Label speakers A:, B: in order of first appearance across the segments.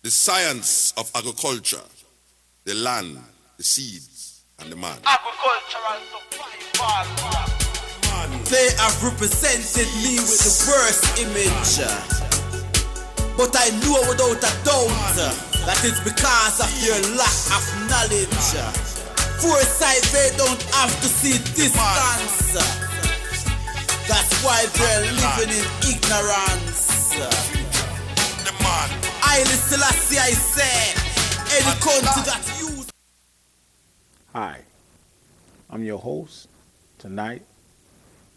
A: the science of agriculture, the land, the seeds, and the man.
B: Agricultural survival.
C: They have represented me with the worst image, but I know without a doubt that it's because of your lack of knowledge. Foresight, they don't have to see distance. That's why they're living in ignorance.
A: The man.
C: I Chelasway, I say, any country that use.
D: Hi, I'm your host tonight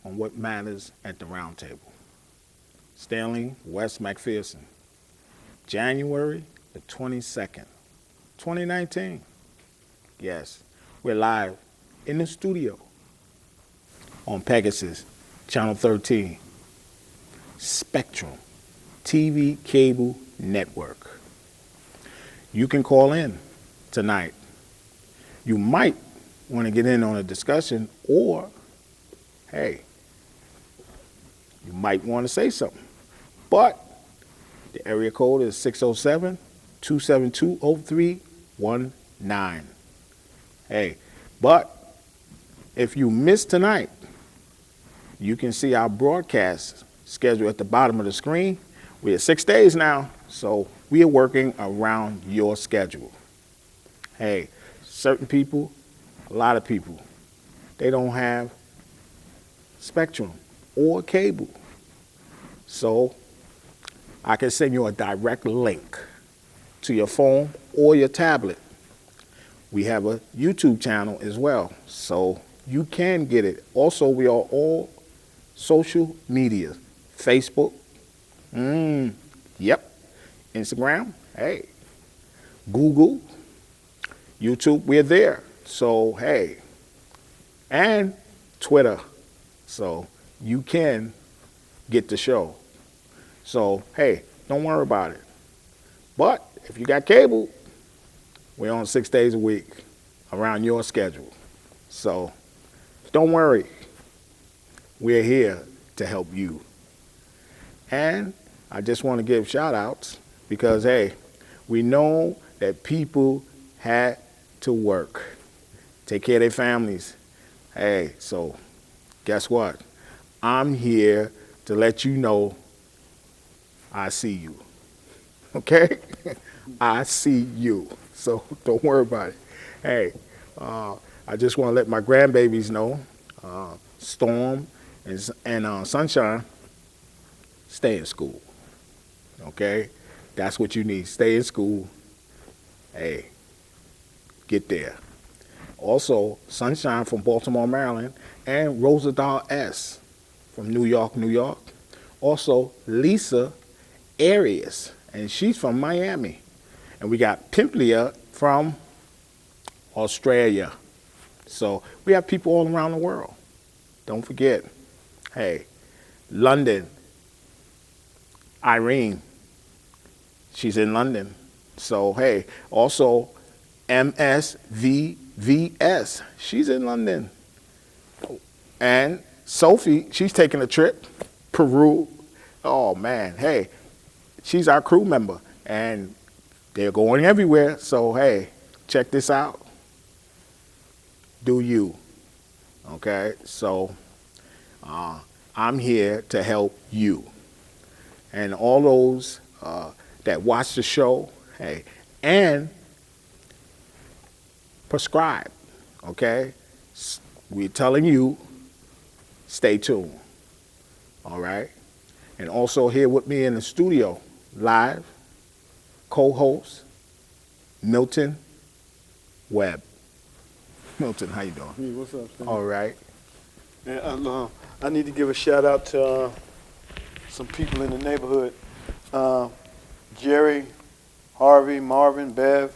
D: on What Matters at the Roundtable. Stanley, West McPherson, January the 22nd, 2019. Yes, we're live in the studio on Pegasus, Channel 13, Spectrum, TV Cable Network. You can call in tonight. You might want to get in on a discussion, or, hey, you might want to say something. But the area code is 607-272-0319. Hey, but if you missed tonight, you can see our broadcast schedule at the bottom of the screen. We're at 6 days now, so we are working around your schedule. Hey, certain people, a lot of people, they don't have Spectrum or cable. So I can send you a direct link to your phone or your tablet. We have a YouTube channel as well, so you can get it. Also, we are all social media. Facebook, yep. Instagram, hey. Google, YouTube, we're there. So, hey. And Twitter. So you can get the show. So, hey, don't worry about it. But if you got cable, we're on 6 days a week around your schedule. So don't worry. We're here to help you. And I just want to give shout outs because, hey, we know that people had to work, take care of their families. Hey, so guess what? I'm here to let you know I see you. Okay? I see you. So don't worry about it. Hey, I just want to let my grandbabies know, Storm and Sunshine, stay in school. Okay? That's what you need. Stay in school. Hey, get there. Also, Sunshine from Baltimore, Maryland, and Rosadoll S. from New York, New York. Also, Lisa Arias, and she's from Miami. And we got Pimplia from Australia. So we have people all around the world. Don't forget, hey, London, Irene, she's in London. So, hey, also MSVVS, she's in London. And Sophie, she's taking a trip, Peru. Oh, man, hey, she's our crew member, and they're going everywhere. So, hey, check this out. Do you, okay? So, I'm here to help you. And all those that watch the show, hey, and prescribe, okay? We're telling you, stay tuned, all right? And also here with me in the studio, live, co-host, Milton, Webb. Milton, how you doing?
E: Hey, what's up, Stanley?
D: All right.
E: And, I need to give a shout out to some people in the neighborhood. Jerry, Harvey, Marvin, Bev,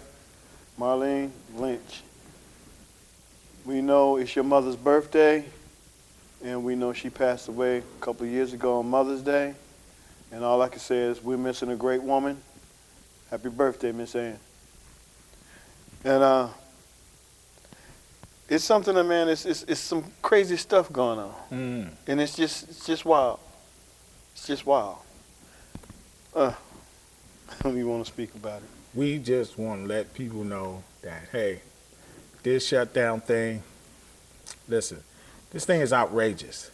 E: Marlene, Lynch. We know it's your mother's birthday, and we know she passed away a couple of years ago on Mother's Day. And all I can say is we're missing a great woman. Happy birthday, Miss Ann. And it's something that, man, it's some crazy stuff going on. And it's just wild. It's just wild. I don't even want to speak about it.
D: we just want to let people know that, hey, this shutdown thing, listen, this thing is outrageous.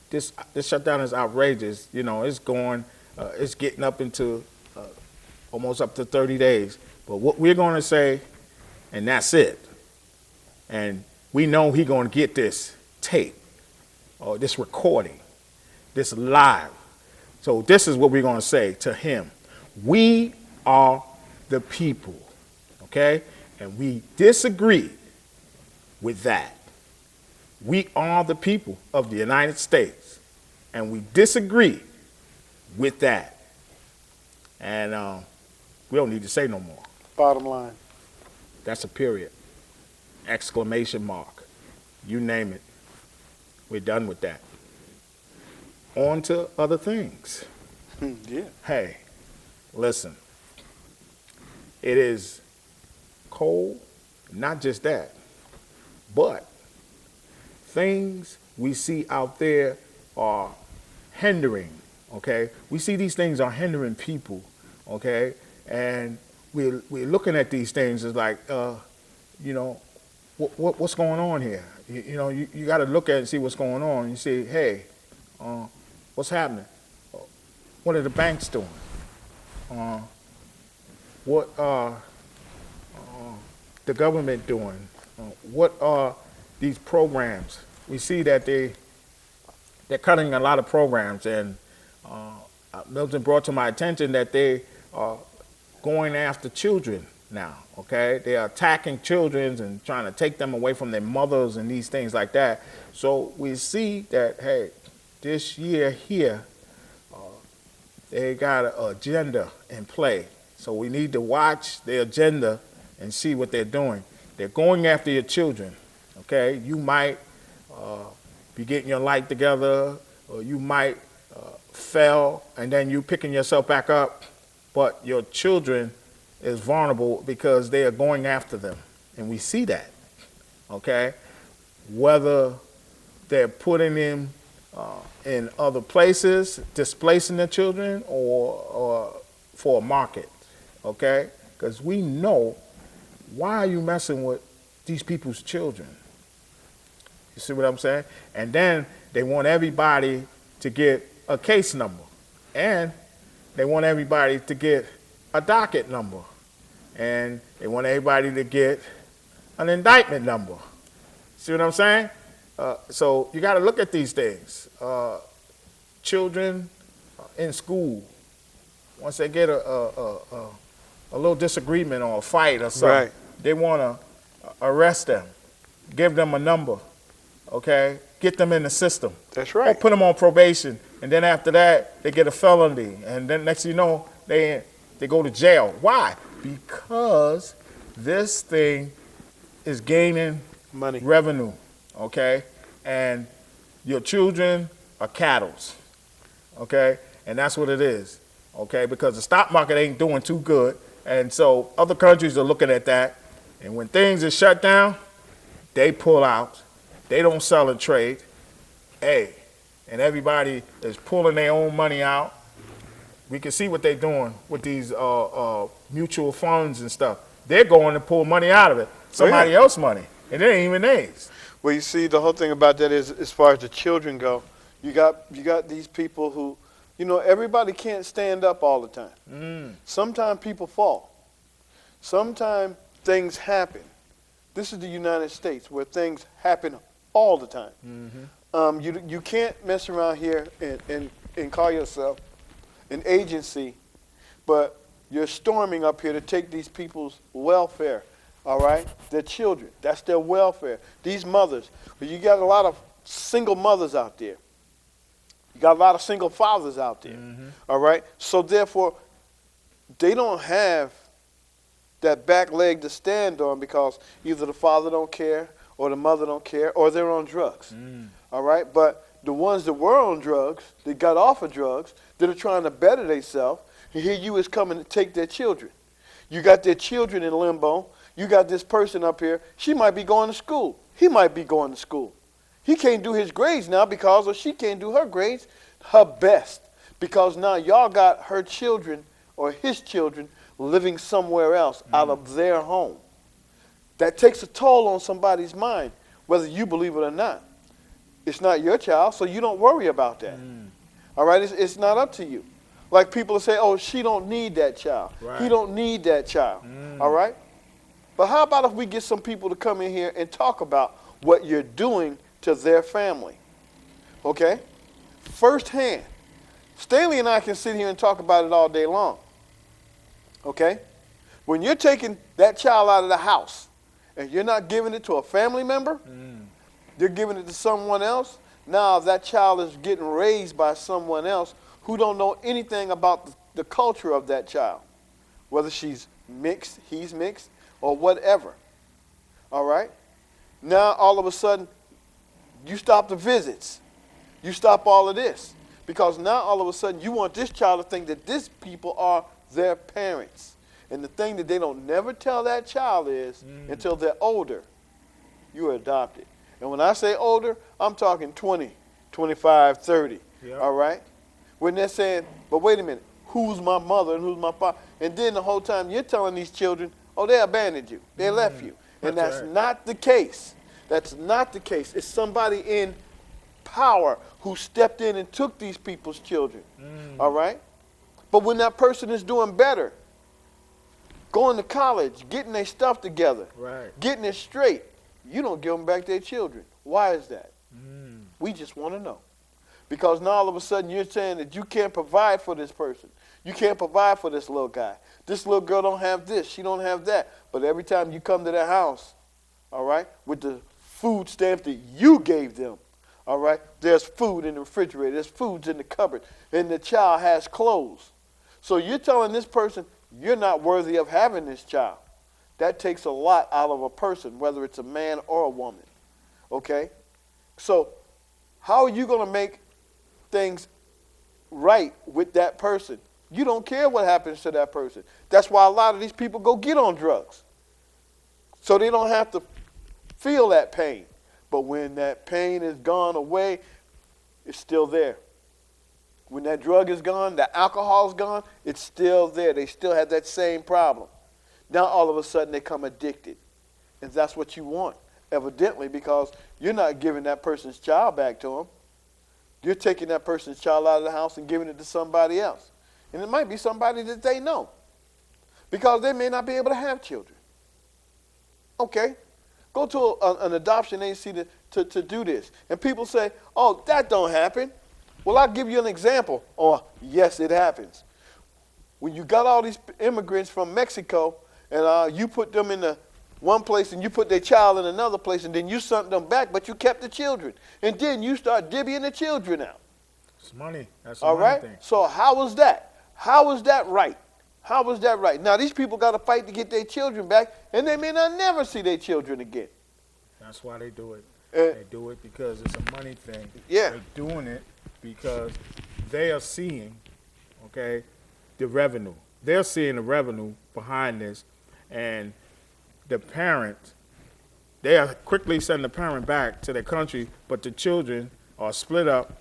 D: This shutdown is outrageous. You know, it's going, it's getting up into almost up to 30 days. But what we're going to say, and that's it. And we know he's going to get this tape or this recording, this live. So this is what we're going to say to him. We are the people, okay? And we disagree with that. We are the people of the United States, and we disagree with that. And we don't need to say no more.
E: Bottom line.
D: That's a period. Exclamation mark. You name it. We're done with that. On to other things.
E: Yeah.
D: Hey, listen. It is cold, not just that, but things we see out there are hindering, okay? We see these things are hindering people, okay? And we're looking at these things as like, you know, what's going on here? You know, you got to look at it and see what's going on. You say, hey, what's happening? What are the banks doing? What are the government doing? What are these programs? We see that they're cutting a lot of programs, and Milton brought to my attention that they are going after children now, okay? They are attacking children and trying to take them away from their mothers and these things like that. So we see that, hey, this year here, they got an agenda in play. So we need to watch their agenda and see what they're doing. They're going after your children, okay? You might be getting your life together, or you might fail, and then you picking yourself back up, but your children is vulnerable because they are going after them. And we see that, okay? Whether they're putting them in other places, displacing the children, or for a market, okay? Because we know, why are you messing with these people's children? You see what I'm saying? And then they want everybody to get a case number, and they want everybody to get a docket number, and they want everybody to get an indictment number. See what I'm saying? So you got to look at these things. Children in school, once they get a little disagreement or a fight or something,
E: Right.
D: they want to arrest them, give them a number, okay? Get them in the system.
E: That's
D: Or
E: right.
D: put them on probation, and then after that, they get a felony, and then next thing you know, they go to jail. Why? Because this thing is gaining
E: Money.
D: revenue, okay? And your children are cattles, okay? And that's what it is, okay? Because the stock market ain't doing too good, and so other countries are looking at that, and when things are shut down, they pull out. They don't sell and trade. Hey, and everybody is pulling their own money out. We can see what they're doing with these mutual funds and stuff. They're going to pull money out of it, somebody else's money, and it ain't even theirs.
E: Well, you see, the whole thing about that is, as far as the children go, you got these people who, you know, everybody can't stand up all the time. Sometimes people fall. Sometimes things happen. This is the United States, where things happen all the time. You can't mess around here and call yourself an agency, but you're storming up here to take these people's welfare. All right? Their children. That's their welfare. These mothers. But you got a lot of single mothers out there. You got a lot of single fathers out there. All right? So therefore, they don't have that back leg to stand on because either the father don't care or the mother don't care or they're on drugs. All right? But the ones that were on drugs, that got off of drugs, that are trying to better themselves, and here you is coming to take their children. You got their children in limbo. You got this person up here. She might be going to school. He might be going to school. He can't do his grades now because, or she can't do her grades her best because now y'all got her children or his children living somewhere else out of their home. That takes a toll on somebody's mind, whether you believe it or not. It's not your child, so you don't worry about that. All right? It's not up to you. Like people say, oh, she don't need that child.
D: Right.
E: He don't need that child. All right? But how about if we get some people to come in here and talk about what you're doing to their family? Okay? Firsthand. Stanley and I can sit here and talk about it all day long. Okay? When you're taking that child out of the house and you're not giving it to a family member, you're giving it to someone else. Now that child is getting raised by someone else who don't know anything about the culture of that child, whether she's mixed, he's mixed, or whatever. All right? Now all of a sudden, you stop the visits. You stop all of this. Because now all of a sudden you want this child to think that these people are their parents. And the thing that they don't never tell that child is, until they're older, you are adopted. And when I say older, I'm talking 20, 25, 30. Yep. All right? When they're saying, but wait a minute, who's my mother and who's my father? And then the whole time you're telling these children, oh, they abandoned you. They left you. And that's not the case. That's not the case. It's somebody in power who stepped in and took these people's children. All right? But when that person is doing better, going to college, getting their stuff together, getting it straight, you don't give them back their children. Why is that? We just want to know. Because now all of a sudden you're saying that you can't provide for this person. You can't provide for this little guy. This little girl don't have this. She don't have that. But every time you come to their house, all right, with the food stamp that you gave them, all right, there's food in the refrigerator. There's foods in the cupboard. And the child has clothes. So you're telling this person you're not worthy of having this child. That takes a lot out of a person, whether it's a man or a woman. Okay? So how are you going to make things right with that person? You don't care what happens to that person. That's why a lot of these people go get on drugs. So they don't have to feel that pain. But when that pain is gone away, it's still there. When that drug is gone, the alcohol's gone, it's still there. They still have that same problem. Now all of a sudden they come addicted. And that's what you want, evidently, because you're not giving that person's child back to them. You're taking that person's child out of the house and giving it to somebody else. And it might be somebody that they know, because they may not be able to have children. Okay, go to an adoption agency to do this. And people say, oh, that don't happen. Well, I'll give you an example. Or, yes, it happens. When you got all these immigrants from Mexico, and you put them in one place and you put their child in another place, and then you sent them back, but you kept the children. And then you start divvying the children out.
D: It's money. That's
E: all right? Thing. So how was that? How was that right? How was that right? Now, these people got to fight to get their children back, and they may not never see their children again.
D: That's why they do it. They do it because it's a money thing.
E: Yeah.
D: They're doing it because they are seeing, okay, the revenue. They're seeing the revenue behind this, and the parent, they are quickly sending the parent back to their country, but the children are split up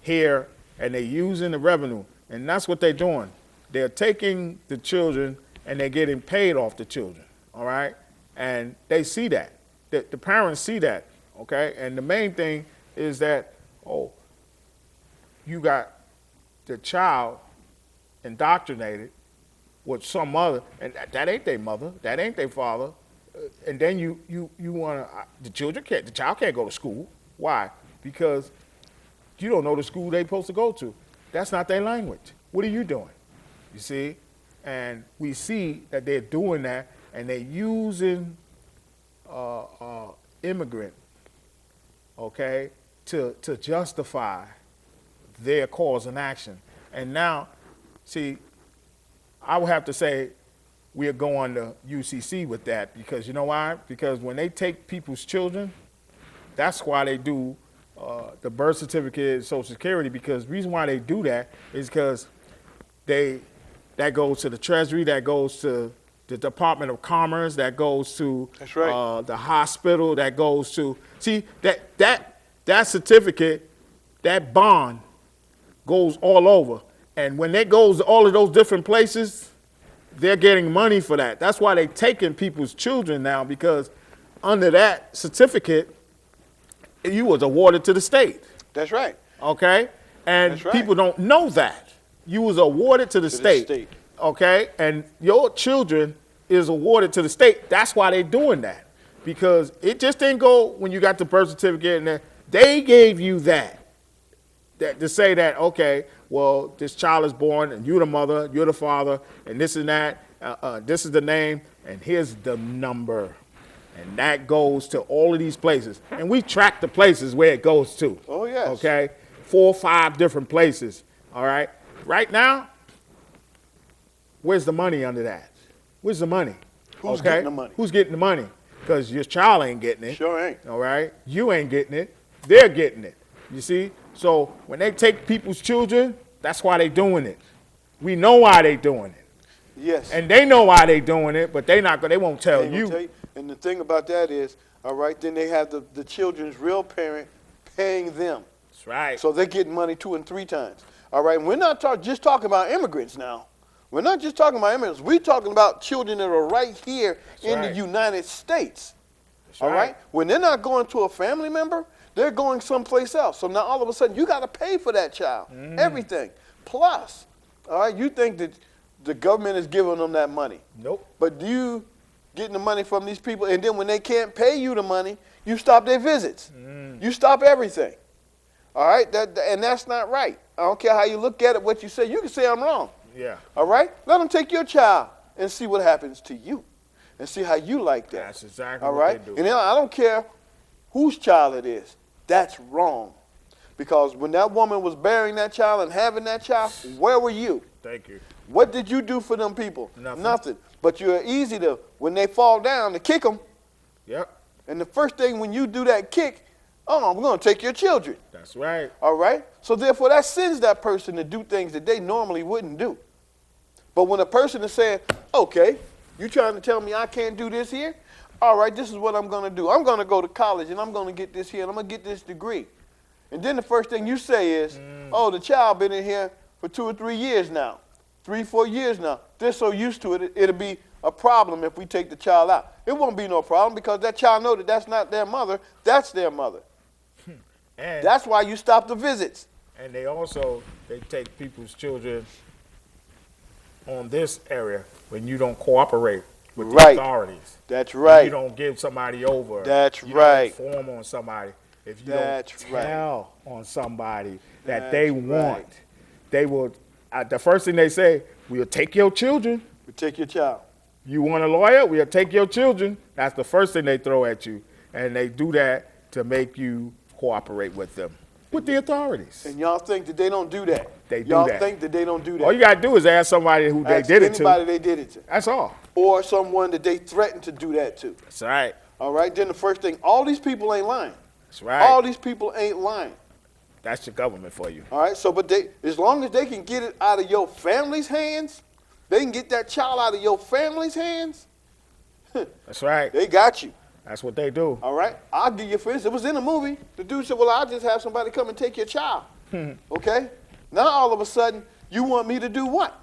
D: here, and they're using the revenue. And that's what they're doing. They're taking the children, and they're getting paid off the children, all right? And they see that. The parents see that, okay? And the main thing is that, oh, you got the child indoctrinated with some mother, and that ain't their mother, that ain't their father. And then you want to, the child can't go to school. Why? Because you don't know the school they're supposed to go to. That's not their language. What are you doing? You see? And we see that they're doing that, and they're using immigrant, okay, to justify their cause and action. And now, see, I would have to say we are going to UCC with that, because you know why? Because when they take people's children, that's why they do the birth certificate, Social Security, because the reason why they do that is because that goes to the Treasury, that goes to the Department of Commerce, that goes to
E: that's right.
D: The hospital, that goes to, see, that certificate, that bond goes all over. And when it goes to all of those different places, they're getting money for that. That's why they're taking people's children now, because under that certificate, you was awarded to the state.
E: That's right.
D: Okay? And
E: That's right.
D: people don't know that. You was awarded to the state. Okay? And your children is awarded to the state. That's why they're doing that. Because it just didn't go when you got the birth certificate and they gave you that to say that, okay, well, this child is born and you're the mother, you're the father, and this and that, this is the name, and here's the number. And that goes to all of these places. And we track the places where it goes to.
E: Oh, yes.
D: Okay? 4 or 5 different places. All right? Right now, where's the money under that? Where's the money?
E: Who's getting the money?
D: Who's getting the money? Because your child ain't getting it.
E: Sure ain't.
D: All right? You ain't getting it. They're getting it. You see? So when they take people's children, that's why they doing it. We know why they doing it.
E: Yes.
D: And they know why they doing it, but they won't tell
E: They
D: you.
E: gonna tell you. And the thing about that is, all right, then they have the children's real parent paying them.
D: That's right.
E: So they're getting money 2 and 3 times. All right, and we're not just talking about immigrants now. We're not just talking about immigrants. We're talking about children that are right here in the United States.
D: That's
E: all right? When they're not going to a family member, they're going someplace else. So now all of a sudden you got to pay for that child, everything. Plus, all right, you think that the government is giving them that money.
D: Nope.
E: But you getting the money from these people, and then when they can't pay you the money, you stop their visits. You stop everything. All right? And that's not right. I don't care how you look at it, what you say. You can say I'm wrong.
D: Yeah.
E: All right? Let them take your child and see what happens to you and see how you like that.
D: That's exactly
E: all
D: what
E: right?
D: they do.
E: And then I don't care whose child it is. That's wrong. Because when that woman was bearing that child and having that child, where were you?
D: Thank you.
E: What did you do for them people?
D: Nothing.
E: But you're easy to, when they fall down, to kick them.
D: Yep.
E: And the first thing when you do that kick, we're going to take your children.
D: That's right.
E: All right? So therefore, that sends that person to do things that they normally wouldn't do. But when a person is saying, okay, you trying to tell me I can't do this here? All right, this is what I'm going to do. I'm going to go to college, and I'm going to get this here, and I'm going to get this degree. And then the first thing you say is, oh, the child been in here for 2 or 3 years now, 3, 4 years now. They're so used to it, it'll be a problem if we take the child out. It won't be no problem because that child know that that's not their mother, that's their mother. And that's why you stop the visits.
D: And they take people's children on this area when you don't cooperate with the authorities.
E: That's right.
D: You don't give somebody over.
E: That's
D: you
E: right.
D: Don't inform on somebody. If you
E: That's
D: don't tell on somebody that
E: That's
D: they want, they will. The first thing they say, we'll take your children.
E: We'll take your child.
D: You want a lawyer? We'll take your children. That's the first thing they throw at you. And they do that to make you cooperate with them, with the authorities.
E: And y'all think that they don't do that.
D: They do
E: y'all
D: that.
E: Think that they don't do that.
D: All you got to do is ask somebody who they did it to.
E: Anybody they did it to.
D: That's all.
E: Or someone that they threatened to do that to.
D: That's right.
E: All right, then the first thing, all these people ain't lying.
D: That's right.
E: All these people ain't lying.
D: That's your government for you.
E: All right, so but as long as they can get it out of your family's hands, they can get that child out of your family's hands.
D: That's right.
E: They got you.
D: That's what they do.
E: All right, I'll give you a for instance. It was in a movie. The dude said, well, I'll just have somebody come and take your child. Okay? Now all of a sudden, you want me to do what?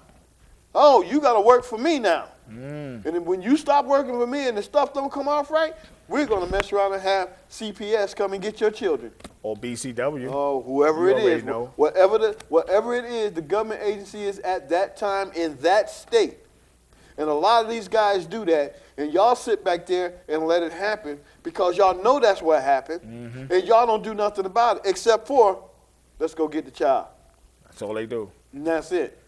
E: Oh, you got to work for me now. And then when you stop working for me and the stuff don't come off right, we're going to mess around and have CPS come and get your children.
D: Or BCW.
E: Oh, whoever it is.
D: Know.
E: Whatever it is, the government agency is at that time in that state. And a lot of these guys do that, and y'all sit back there and let it happen because y'all know that's what happened, and y'all don't do nothing about it except for, let's go get the child.
D: That's all they do.
E: And that's it.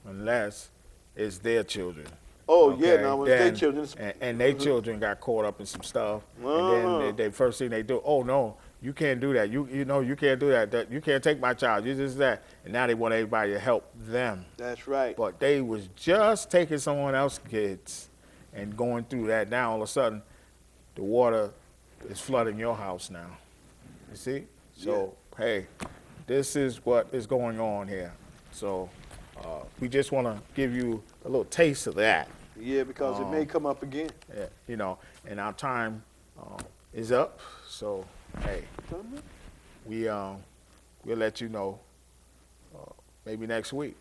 D: Unless it's their children.
E: Oh,
D: okay?
E: yeah, now when it's their children.
D: And their children got caught up in some stuff, and then the first thing they do, oh, no, you can't do that. You know, you can't do that. You can't take my child. You just that. And now they want everybody to help them.
E: That's right.
D: But they was just taking someone else's kids and going through that. Now, all of a sudden, the water is flooding your house now. You see? So, hey, this is what is going on here. So we just want to give you a little taste of that.
E: Yeah, because it may come up again.
D: Yeah, you know, and our time is up. So, hey, we'll let you know maybe next week.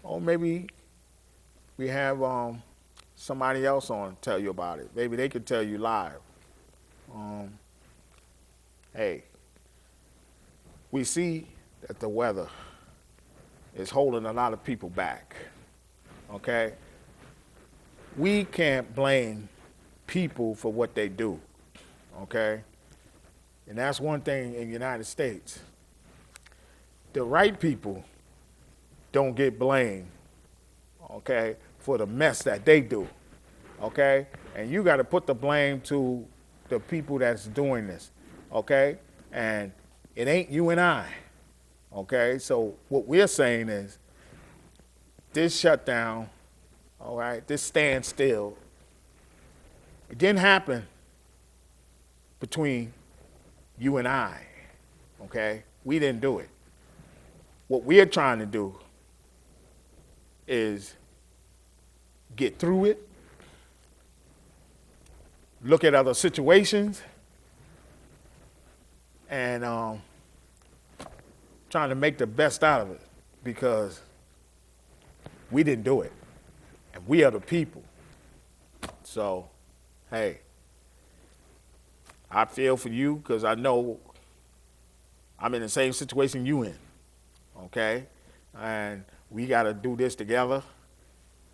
D: Or maybe we have somebody else on to tell you about it. Maybe they could tell you live. Hey, we see that the weather is holding a lot of people back, okay? We can't blame people for what they do, okay? And that's one thing in the United States. The right people don't get blamed, okay, for the mess that they do, okay? And you got to put the blame to the people that's doing this, okay? And it ain't you and I, okay? So what we're saying is this shutdown, all right, this standstill, it didn't happen between you and I, okay? We didn't do it. What we're trying to do is get through it, look at other situations, and trying to make the best out of it, because we didn't do it, and we are the people. So, hey, I feel for you because I know I'm in the same situation you in, okay? And we got to do this together.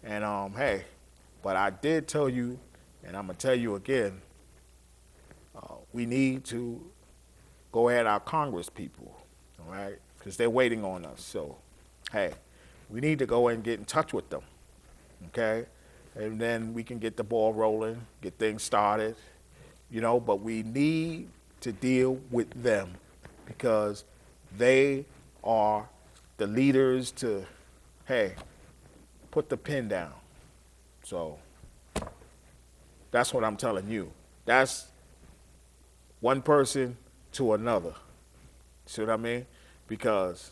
D: And, hey, but I did tell you, and I'm going to tell you again, we need to go at our Congress people, all right? Because they're waiting on us. So, hey, we need to go and get in touch with them, okay? And then we can get the ball rolling, get things started, you know, but we need to deal with them because they are the leaders to, hey, put the pen down. So that's what I'm telling you. That's one person to another. See what I mean? Because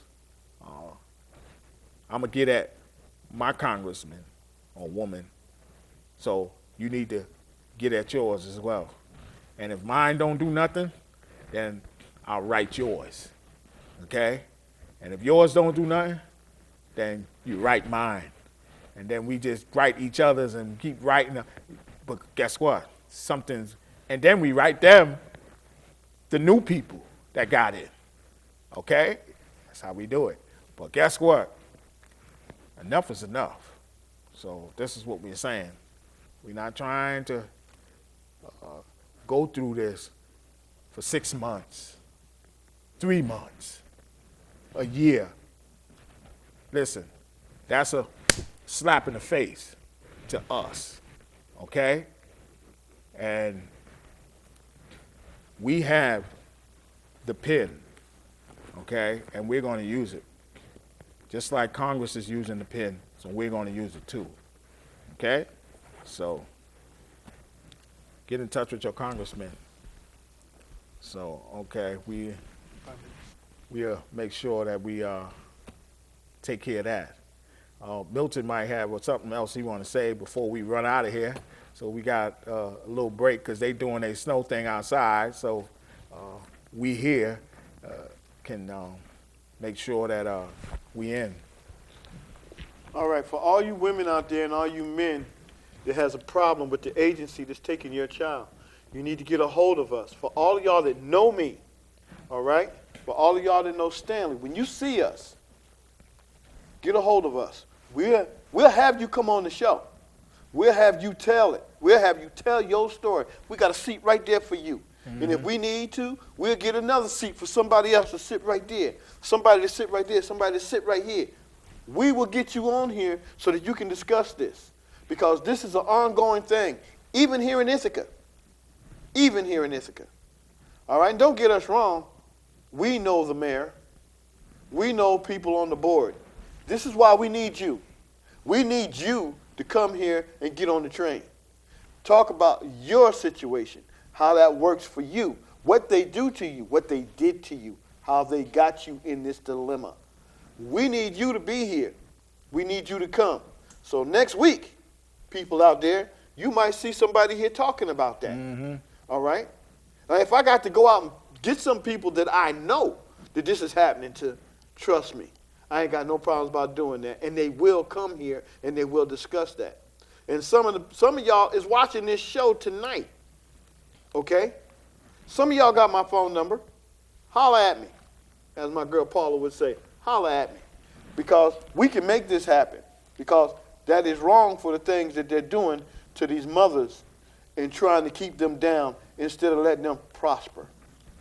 D: I'm going to get at my congressman or woman. So you need to get at yours as well. And if mine don't do nothing, then I'll write yours. Okay? And if yours don't do nothing, then you write mine. And then we just write each other's and keep writing. But guess what? And then we write them, the new people that got in. Okay? That's how we do it. But guess what? Enough is enough. So this is what we're saying. We're not trying to go through this for 6 months, 3 months, a year. Listen, that's a slap in the face to us, okay? And we have the pen, okay? And we're going to use it. Just like Congress is using the pen, so we're going to use it too, okay? So get in touch with your congressman. So, okay, we'll make sure that we take care of that. Milton might have something else he want to say before we run out of here. So we got a little break because they doing a snow thing outside. So we here can make sure that we in.
E: All right, for all you women out there and all you men that has a problem with the agency that's taking your child, you need to get a hold of us. For all of y'all that know me, all right? For all of y'all that know Stanley, when you see us, get a hold of us. We'll have you come on the show. We'll have you tell it. We'll have you tell your story. We got a seat right there for you. Mm-hmm. And if we need to, we'll get another seat for somebody else to sit right there. Somebody to sit right there, somebody to sit right here. We will get you on here so that you can discuss this. Because this is an ongoing thing, even here in Ithaca. Even here in Ithaca. All right, and don't get us wrong. We know the mayor. We know people on the board. This is why we need you. We need you to come here and get on the train. Talk about your situation, how that works for you, what they do to you, what they did to you, how they got you in this dilemma. We need you to be here. We need you to come. So next week, people out there, you might see somebody here talking about that. Mm-hmm. All right? Now, if I got to go out and get some people that I know that this is happening to, trust me, I ain't got no problems about doing that. And they will come here and they will discuss that. And some of y'all is watching this show tonight. Okay? Some of y'all got my phone number. Holla at me. As my girl Paula would say, holla at me. Because we can make this happen. Because that is wrong for the things that they're doing to these mothers and trying to keep them down instead of letting them prosper.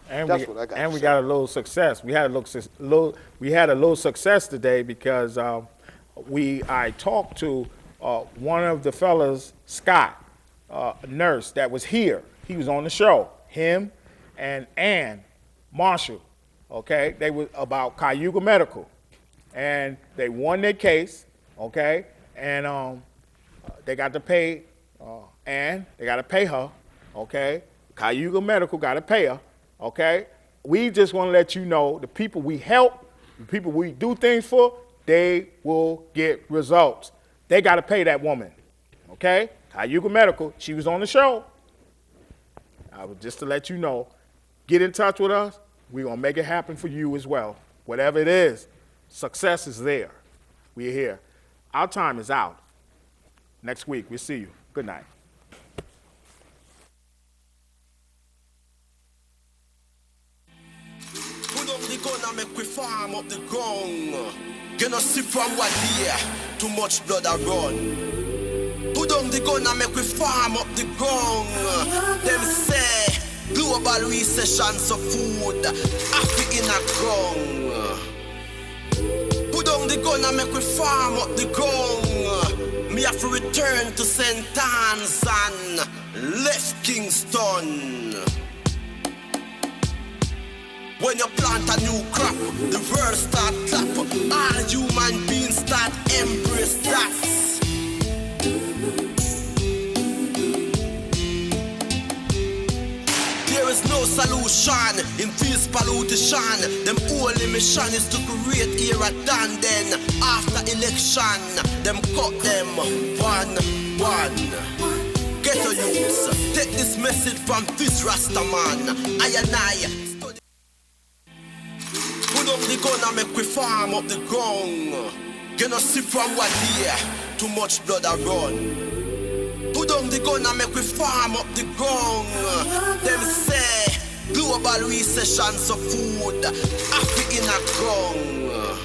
D: And
E: That's what I got.
D: And we got a little success. We had a little success today because I talked to one of the fellas, Scott, a nurse that was here. He was on the show. Him and Ann Marshall. Okay, they were about Cayuga Medical, and they won their case. Okay, and they got to pay Ann. They got to pay her. Okay, Cayuga Medical got to pay her. Okay, we just want to let you know the people we help, the people we do things for, they will get results. They got to pay that woman. Okay, Cayuga Medical. She was on the show. Just to let you know, get in touch with us. We're going to make it happen for you as well. Whatever it is, success is there. We're here. Our time is out. Next week, we'll see you. Good night.
C: Put on the gun and make we farm up the ground. Gonna see from what here, too much blood I run. Put on the gun and make we farm up the ground. Them say, global recession so food, Africa in a ground. Put down the gun and make we farm up the ground. Me have to return to St. Anne's and left Kingston. When you plant a new crop, the world start clap. All human beings start embrace that. There is no solution in this pollution. Them only mission is to create era done. Then after election, them cut them one. Get a use. Take this message from this Rasta man. I and I. Put on the gun and make we farm up the ground. Gonna see from what here, too much blood I run. Put down the gun and make we farm up the ground. Them say, global recession so food, Africa in a ground.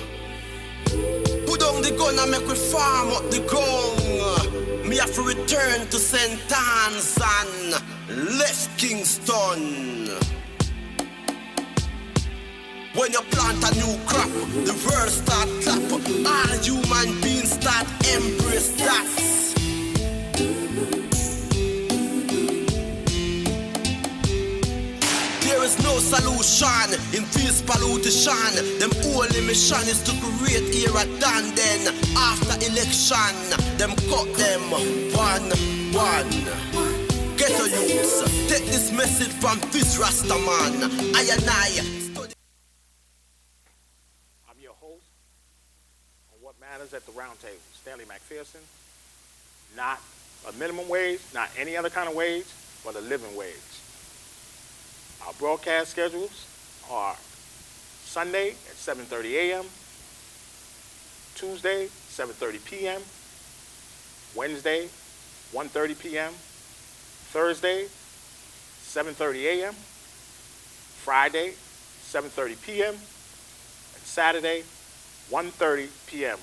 C: Put down the gun and make we farm up the ground. Me have to return to St. Anne's and left Kingston. When you plant a new crop, the world start clap. All human beings start embrace that. There is no solution in this pollution. Them only mission is to create era done. Then after election, them cut them one. Get a use. Take this message from this Rasta man. I and I.
D: At the Roundtable, Stanley McPherson, not a minimum wage, not any other kind of wage, but a living wage. Our broadcast schedules are Sunday at 7:30 a.m., Tuesday 7:30 p.m., Wednesday 1:30 p.m., Thursday 7:30 a.m., Friday 7:30 p.m., and Saturday 1:30 p.m.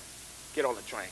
D: Get on the train.